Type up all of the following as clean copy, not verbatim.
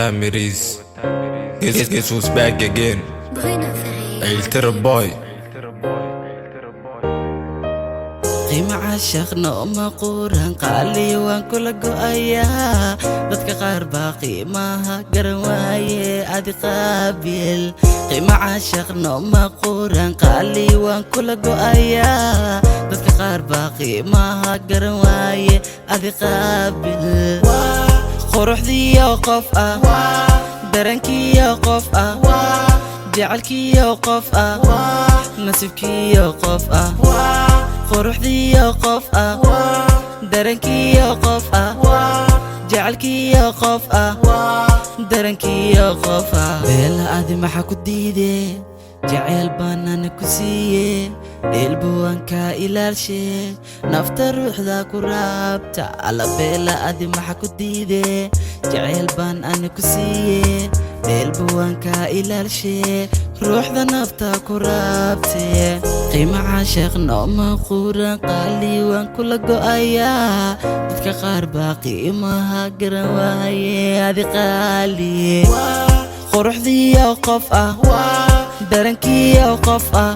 Tamiris. Guess who's back again? El Terrorboy. قيمة عاشقنا وما قورن قالي وان كل قوية dadka qaar baa qiimaha garan waaye adi qaabil قيمة عاشقنا وما قورن قالي وان كل قوية dadka qaar baa qiimaha garan waaye adi qaabil quruxdiyo qof ah darankiyo qof ah jecelkiyo qof ah nasibkiyo qof ah quruxdiyo qof ah darankiyo qof ah jecelkiyo qof ah darankiyo qof ah beela adi maxaa ku diidee jacayl baanana ku siiye dheelba waan kaa ilaalshe nafta ruuxda ku raabta alla beela adi maxaa ku diidee jacayl baan ana ku siiye dheelba waan kaa ilaalshe ruuxda nafta ku raabte qiimo caashiqna uma quuran qaali waan kula go'ayaa dadka qaar baa qiimaha garan waaye adi qaali quruxdiyo qof ah darankiyo qof ah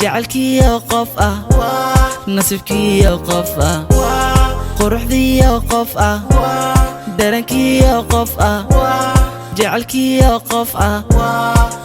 jecelkiyo qof ah nasibkiyo qof ah quruxdiyo qof ah darankiyo qof ah jecelkiyo qof ah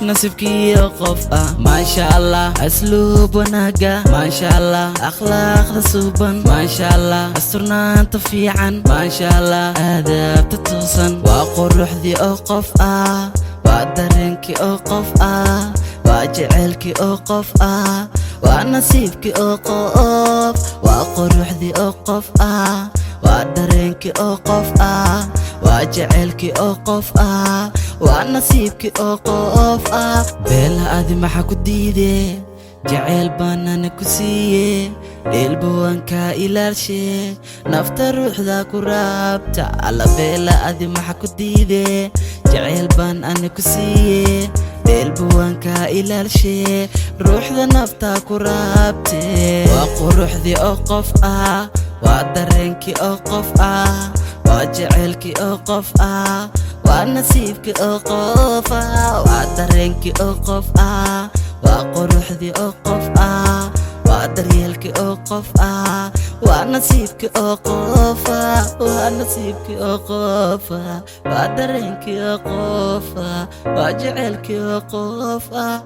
nasibkiyo qof ah maasha allah asluub wanaaga maasha allah akhlaaqda suuban maasha allah asturnaanta fiican maasha allah aadaabta toosan waa quruxdii oo qof ah waa dareenkii oo qof ah waa jecelkii oo qof ah waa nasiibkii oo qof waa quruxdii oo qof ah waa dareenkii oo qof ah waa jecelkii oo qof ah waa nasiibkii oo qof ah beela adi maxaa ku diidee jacayl baanana ku siiye dheelba waan kaa ilaalshe nafta ruuxda ku raabta alla beela adi maxaa ku diidee jacayl baan ana ku siiye dheelba waan kaa ilaalshe ruuxda nafta ku raabte waa quruxdii oo qof ah waa dareenkii oo qof ah waa jecelkii oo qof ah waa nasiibkii oo qof ah waa dareenkii oo qof ah waa quruxdii oo qof ah waa daryeelkii oo qof ah waa nasiibkii oo qof ah waa nasiibkii oo qof ah waa dareenkii oo qof ah waa jecelkii oo qof ah